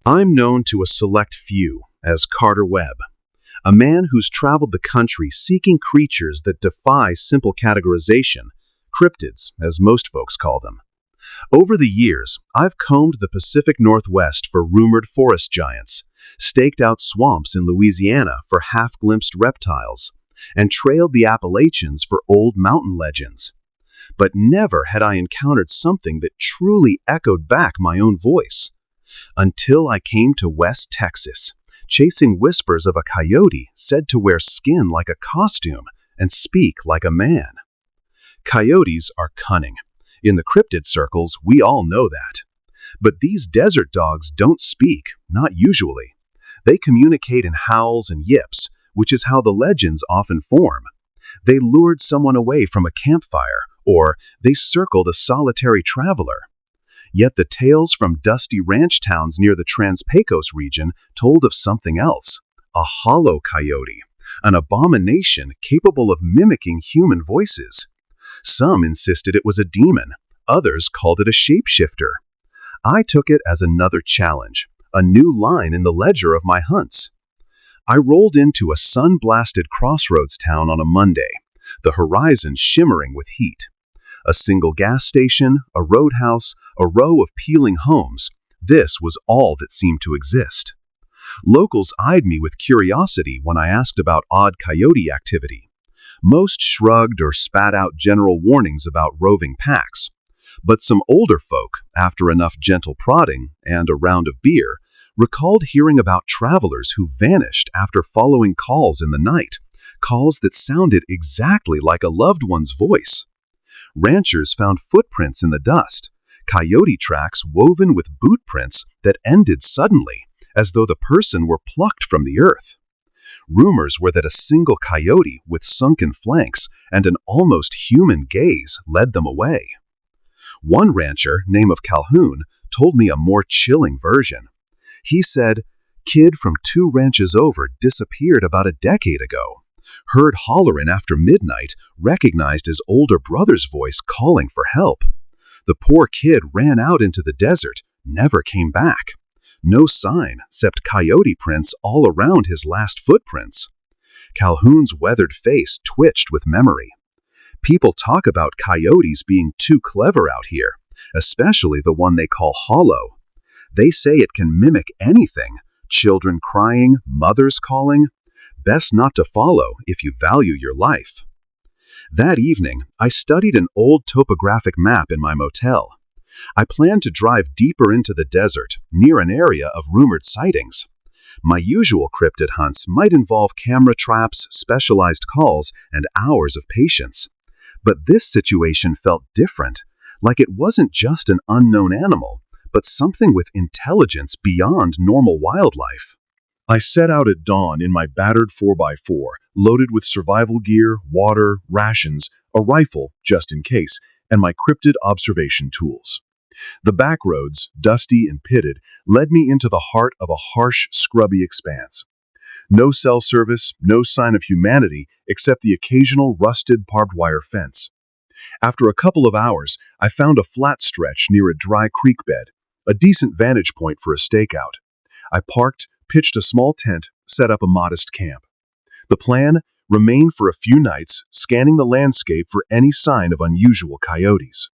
I'm known to a select few as Carter Webb, a man who's traveled the country seeking creatures that defy simple categorization, cryptids, as most folks call them. Over the years, I've combed the Pacific Northwest for rumored forest giants, staked out swamps in Louisiana for half-glimpsed reptiles, and trailed the Appalachians for old mountain legends. But never had I encountered something that truly echoed back my own voice. Until I came to West Texas, chasing whispers of a coyote said to wear skin like a costume and speak like a man. Coyotes are cunning. In the cryptid circles, we all know that. But these desert dogs don't speak, not usually. They communicate in howls and yips, which is how the legends often form. They lured someone away from a campfire, or they circled a solitary traveler. Yet the tales from dusty ranch towns near the Trans-Pecos region told of something else, a hollow coyote, an abomination capable of mimicking human voices. Some insisted it was a demon, others called it a shapeshifter. I took it as another challenge, a new line in the ledger of my hunts. I rolled into a sun-blasted crossroads town on a Monday, the horizon shimmering with heat. A single gas station, a roadhouse, a row of peeling homes. This was all that seemed to exist. Locals eyed me with curiosity when I asked about odd coyote activity. Most shrugged or spat out general warnings about roving packs. But some older folk, after enough gentle prodding and a round of beer, recalled hearing about travelers who vanished after following calls in the night, calls that sounded exactly like a loved one's voice. Ranchers found footprints in the dust, coyote tracks woven with boot prints that ended suddenly, as though the person were plucked from the earth. Rumors were that a single coyote with sunken flanks and an almost human gaze led them away. One rancher, name of Calhoun, told me a more chilling version. He said, "Kid from 2 ranches over disappeared about a decade ago. Heard hollerin' after midnight, recognized his older brother's voice calling for help. The poor kid ran out into the desert, never came back. No sign, except coyote prints all around his last footprints." Calhoun's weathered face twitched with memory. People talk about coyotes being too clever out here, especially the one they call hollow. They say it can mimic anything, children crying, mothers calling. Best not to follow if you value your life. That evening, I studied an old topographic map in my motel. I planned to drive deeper into the desert, near an area of rumored sightings. My usual cryptid hunts might involve camera traps, specialized calls, and hours of patience. But this situation felt different, like it wasn't just an unknown animal, but something with intelligence beyond normal wildlife. I set out at dawn in my battered 4x4, loaded with survival gear, water, rations, a rifle, just in case, and my cryptid observation tools. The back roads, dusty and pitted, led me into the heart of a harsh, scrubby expanse. No cell service, no sign of humanity except the occasional rusted barbed wire fence. After a couple of hours, I found a flat stretch near a dry creek bed, a decent vantage point for a stakeout. I parked, pitched a small tent, set up a modest camp. The plan? Remain for a few nights, scanning the landscape for any sign of unusual coyotes.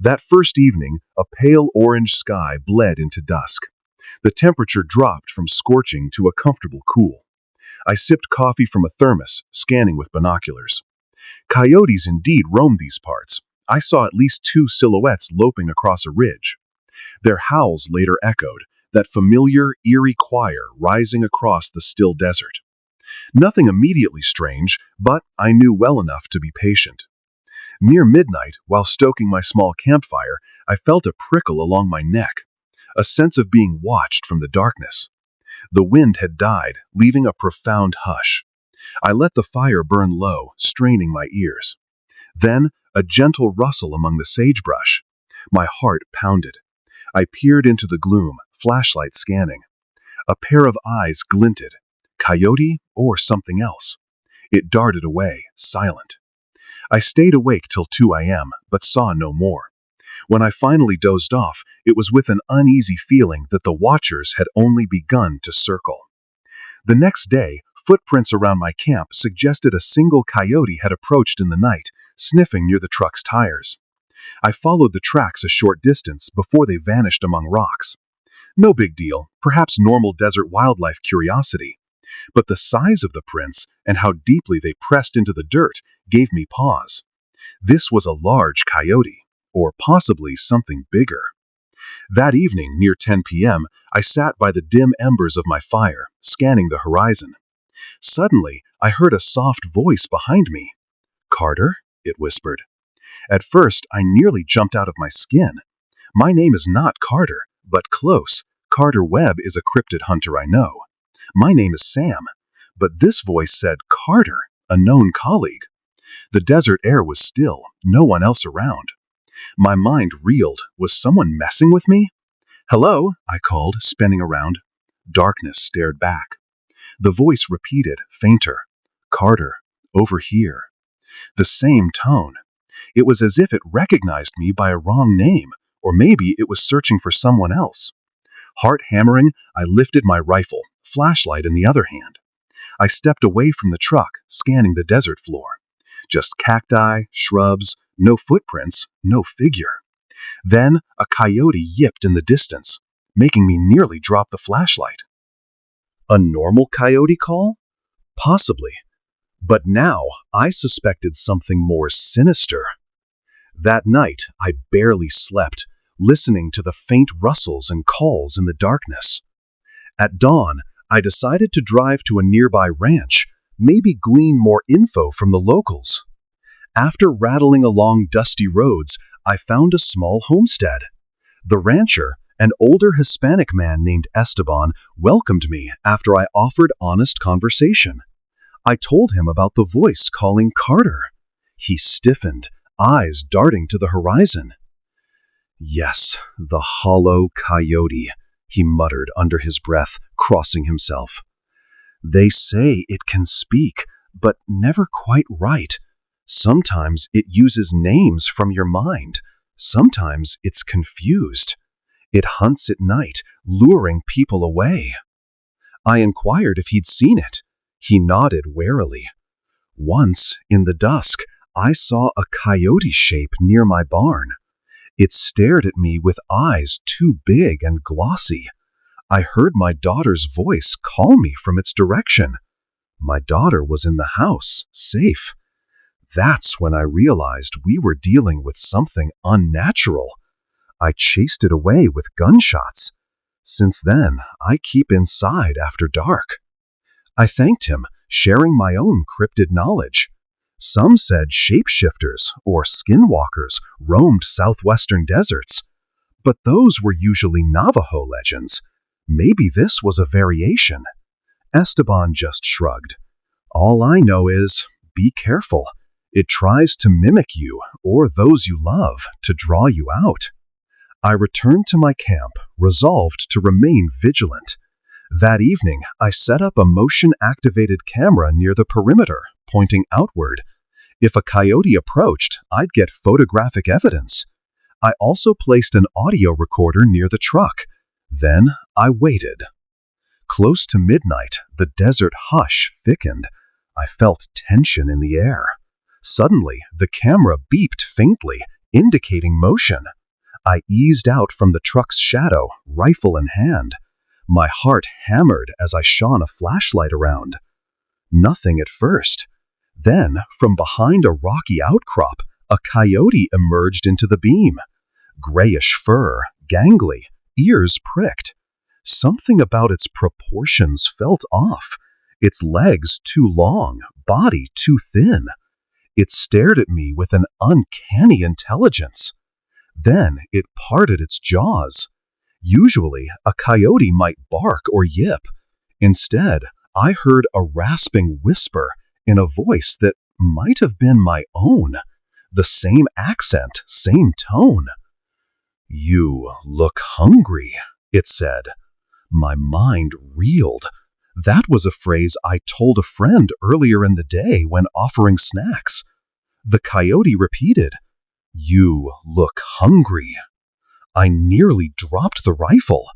That first evening, a pale orange sky bled into dusk. The temperature dropped from scorching to a comfortable cool. I sipped coffee from a thermos, scanning with binoculars. Coyotes indeed roamed these parts. I saw at least 2 silhouettes loping across a ridge. Their howls later echoed, that familiar, eerie choir rising across the still desert. Nothing immediately strange, but I knew well enough to be patient. Near midnight, while stoking my small campfire, I felt a prickle along my neck, a sense of being watched from the darkness. The wind had died, leaving a profound hush. I let the fire burn low, straining my ears. Then, a gentle rustle among the sagebrush. My heart pounded. I peered into the gloom, flashlight scanning. A pair of eyes glinted. Coyote or something else? It darted away, silent. I stayed awake till 2 a.m., but saw no more. When I finally dozed off, it was with an uneasy feeling that the watchers had only begun to circle. The next day, footprints around my camp suggested a single coyote had approached in the night, sniffing near the truck's tires. I followed the tracks a short distance before they vanished among rocks. No big deal, perhaps normal desert wildlife curiosity. But the size of the prints and how deeply they pressed into the dirt gave me pause. This was a large coyote, or possibly something bigger. That evening, near 10 p.m., I sat by the dim embers of my fire, scanning the horizon. Suddenly, I heard a soft voice behind me. "Carter?" it whispered. At first, I nearly jumped out of my skin. My name is not Carter, but close. Carter Webb is a cryptid hunter I know. My name is Sam, but this voice said Carter, a known colleague. The desert air was still, no one else around. My mind reeled. Was someone messing with me? "Hello," I called, spinning around. Darkness stared back. The voice repeated, fainter. "Carter, over here." The same tone. It was as if it recognized me by a wrong name, or maybe it was searching for someone else. Heart hammering, I lifted my rifle, flashlight in the other hand. I stepped away from the truck, scanning the desert floor. Just cacti, shrubs, no footprints, no figure. Then a coyote yipped in the distance, making me nearly drop the flashlight. A normal coyote call? Possibly. But now I suspected something more sinister. That night, I barely slept, listening to the faint rustles and calls in the darkness. At dawn, I decided to drive to a nearby ranch, maybe glean more info from the locals. After rattling along dusty roads, I found a small homestead. The rancher, an older Hispanic man named Esteban, welcomed me after I offered honest conversation. I told him about the voice calling Carter. He stiffened, eyes darting to the horizon. "Yes, the hollow coyote," he muttered under his breath, crossing himself. "They say it can speak, but never quite right. Sometimes it uses names from your mind. Sometimes it's confused. It hunts at night, luring people away." I inquired if he'd seen it. He nodded warily. "Once, in the dusk, I saw a coyote shape near my barn. It stared at me with eyes too big and glossy. I heard my daughter's voice call me from its direction. My daughter was in the house, safe. That's when I realized we were dealing with something unnatural. I chased it away with gunshots. Since then, I keep inside after dark." I thanked him, sharing my own cryptid knowledge. Some said shapeshifters or skinwalkers roamed southwestern deserts, but those were usually Navajo legends. Maybe this was a variation. Esteban just shrugged. "All I know is, be careful. It tries to mimic you or those you love to draw you out." I returned to my camp, resolved to remain vigilant. That evening, I set up a motion-activated camera near the perimeter, pointing outward. If a coyote approached, I'd get photographic evidence. I also placed an audio recorder near the truck. Then I waited. Close to midnight, the desert hush thickened. I felt tension in the air. Suddenly, the camera beeped faintly, indicating motion. I eased out from the truck's shadow, rifle in hand. My heart hammered as I shone a flashlight around. Nothing at first. Then, from behind a rocky outcrop, a coyote emerged into the beam. Grayish fur, gangly, ears pricked. Something about its proportions felt off. Its legs too long, body too thin. It stared at me with an uncanny intelligence. Then it parted its jaws. Usually, a coyote might bark or yip. Instead, I heard a rasping whisper in a voice that might have been my own. The same accent, same tone. "You look hungry," it said. My mind reeled. That was a phrase I told a friend earlier in the day when offering snacks. The coyote repeated, You look hungry. I nearly dropped the rifle.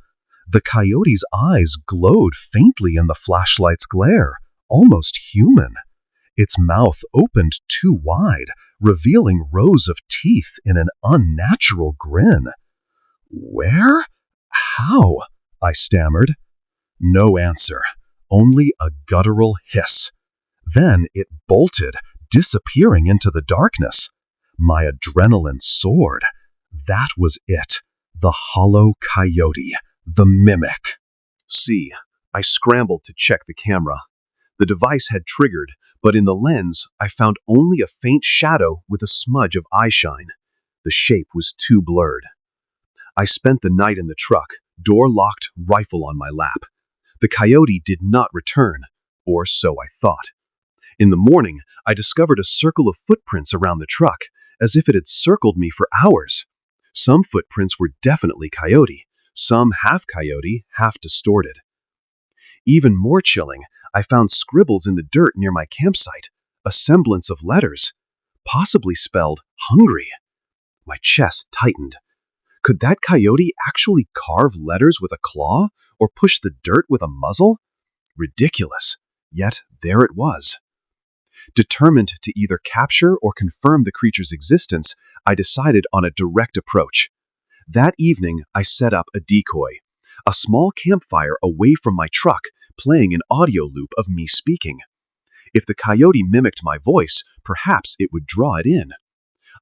The coyote's eyes glowed faintly in the flashlight's glare, almost human. Its mouth opened too wide, revealing rows of teeth in an unnatural grin. Where? How? I stammered. No answer, only a guttural hiss. Then it bolted, disappearing into the darkness. My adrenaline soared. That was it. The hollow coyote. The mimic. See, I scrambled to check the camera. The device had triggered, but in the lens, I found only a faint shadow with a smudge of eyeshine. The shape was too blurred. I spent the night in the truck, door locked, rifle on my lap. The coyote did not return, or so I thought. In the morning, I discovered a circle of footprints around the truck, as if it had circled me for hours. Some footprints were definitely coyote, some half coyote, half distorted. Even more chilling, I found scribbles in the dirt near my campsite, a semblance of letters, possibly spelled hungry. My chest tightened. Could that coyote actually carve letters with a claw or push the dirt with a muzzle? Ridiculous, yet there it was. Determined to either capture or confirm the creature's existence, I decided on a direct approach. That evening, I set up a decoy, a small campfire away from my truck, playing an audio loop of me speaking. If the coyote mimicked my voice, perhaps it would draw it in.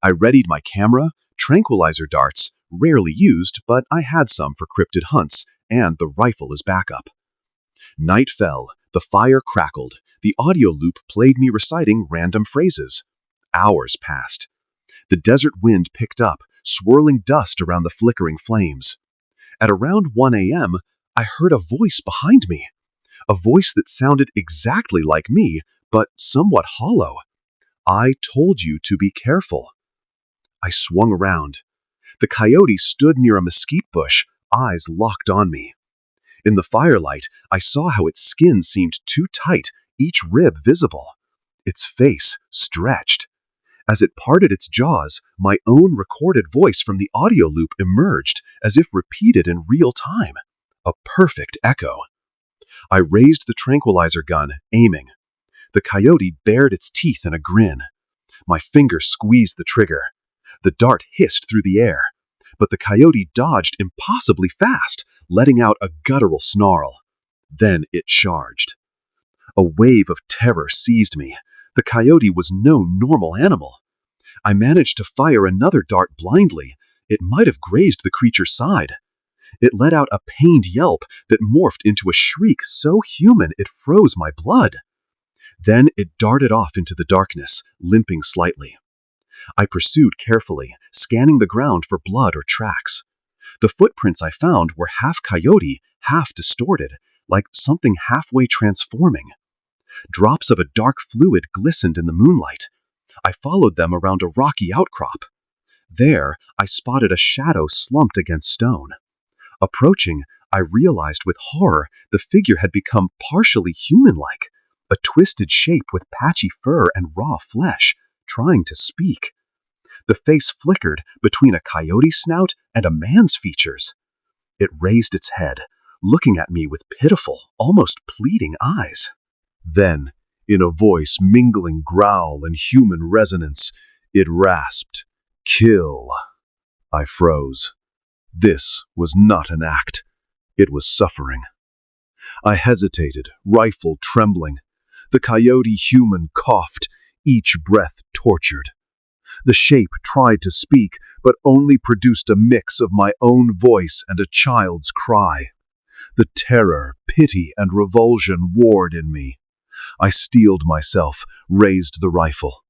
I readied my camera, tranquilizer darts, rarely used, but I had some for cryptid hunts, and the rifle as backup. Night fell, the fire crackled, the audio loop played me reciting random phrases. Hours passed. The desert wind picked up, swirling dust around the flickering flames. At around 1 a.m., I heard a voice behind me. A voice that sounded exactly like me, but somewhat hollow. I told you to be careful. I swung around. The coyote stood near a mesquite bush, eyes locked on me. In the firelight, I saw how its skin seemed too tight, each rib visible. Its face stretched. As it parted its jaws, my own recorded voice from the audio loop emerged, as if repeated in real time. A perfect echo. I raised the tranquilizer gun, aiming. The coyote bared its teeth in a grin. My finger squeezed the trigger. The dart hissed through the air, but the coyote dodged impossibly fast, letting out a guttural snarl. Then it charged. A wave of terror seized me. The coyote was no normal animal. I managed to fire another dart blindly. It might have grazed the creature's side. It let out a pained yelp that morphed into a shriek so human it froze my blood. Then it darted off into the darkness, limping slightly. I pursued carefully, scanning the ground for blood or tracks. The footprints I found were half coyote, half distorted, like something halfway transforming. Drops of a dark fluid glistened in the moonlight. I followed them around a rocky outcrop. There, I spotted a shadow slumped against stone. Approaching, I realized with horror the figure had become partially human-like, a twisted shape with patchy fur and raw flesh, trying to speak. The face flickered between a coyote's snout and a man's features. It raised its head, looking at me with pitiful, almost pleading eyes. Then, in a voice mingling growl and human resonance, it rasped, "Kill." I froze. This was not an act. It was suffering. I hesitated, rifle trembling. The coyote human coughed, each breath tortured. The shape tried to speak, but only produced a mix of my own voice and a child's cry. The terror, pity, and revulsion warred in me. I steeled myself, raised the rifle.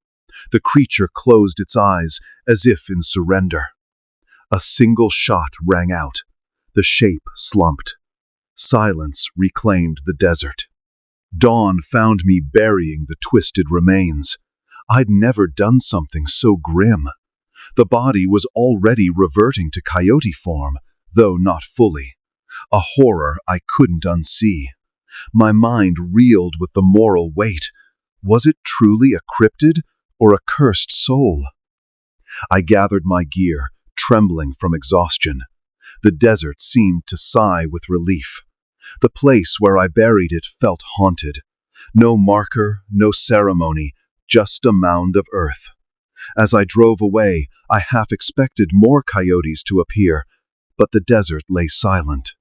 The creature closed its eyes, as if in surrender. A single shot rang out. The shape slumped. Silence reclaimed the desert. Dawn found me burying the twisted remains. I'd never done something so grim. The body was already reverting to coyote form, though not fully. A horror I couldn't unsee. My mind reeled with the moral weight. Was it truly a cryptid or a cursed soul? I gathered my gear, trembling from exhaustion. The desert seemed to sigh with relief. The place where I buried it felt haunted. No marker, no ceremony, just a mound of earth. As I drove away, I half expected more coyotes to appear, but the desert lay silent.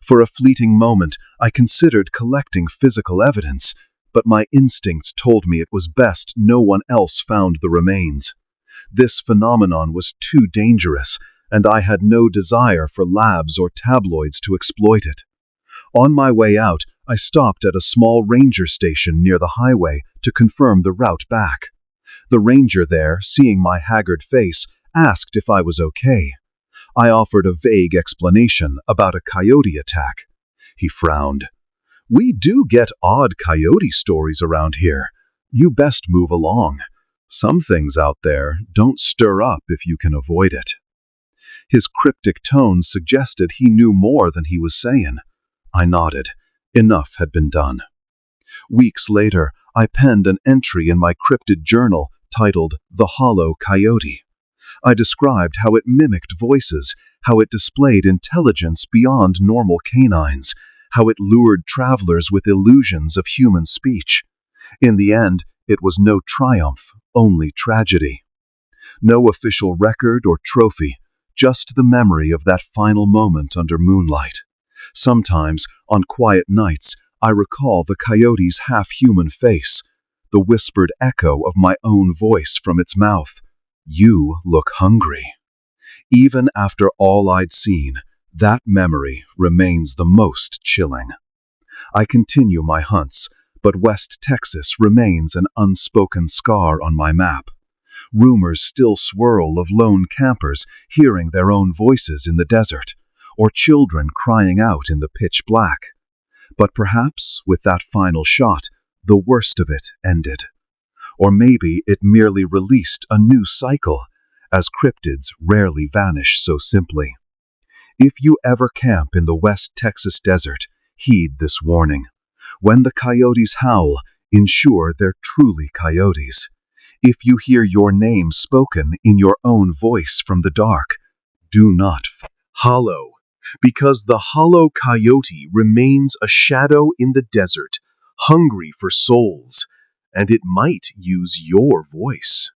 For a fleeting moment, I considered collecting physical evidence, but my instincts told me it was best no one else found the remains. This phenomenon was too dangerous, and I had no desire for labs or tabloids to exploit it. On my way out, I stopped at a small ranger station near the highway to confirm the route back. The ranger there, seeing my haggard face, asked if I was okay. I offered a vague explanation about a coyote attack. He frowned. "We do get odd coyote stories around here. You best move along. Some things out there don't stir up if you can avoid it." His cryptic tone suggested he knew more than he was saying. I nodded. Enough had been done. Weeks later, I penned an entry in my cryptid journal titled "The Hollow Coyote." I described how it mimicked voices, how it displayed intelligence beyond normal canines, how it lured travelers with illusions of human speech. In the end, it was no triumph, only tragedy. No official record or trophy, just the memory of that final moment under moonlight. Sometimes, on quiet nights, I recall the coyote's half-human face, the whispered echo of my own voice from its mouth. "You look hungry." Even after all I'd seen, that memory remains the most chilling. I continue my hunts, but West Texas remains an unspoken scar on my map. Rumors still swirl of lone campers hearing their own voices in the desert, or children crying out in the pitch black. But perhaps, with that final shot, the worst of it ended. Or maybe it merely released a new cycle, as cryptids rarely vanish so simply. If you ever camp in the West Texas desert, heed this warning. When the coyotes howl, ensure they're truly coyotes. If you hear your name spoken in your own voice from the dark, do not hollow, because the hollow coyote remains a shadow in the desert, hungry for souls, and it might use your voice.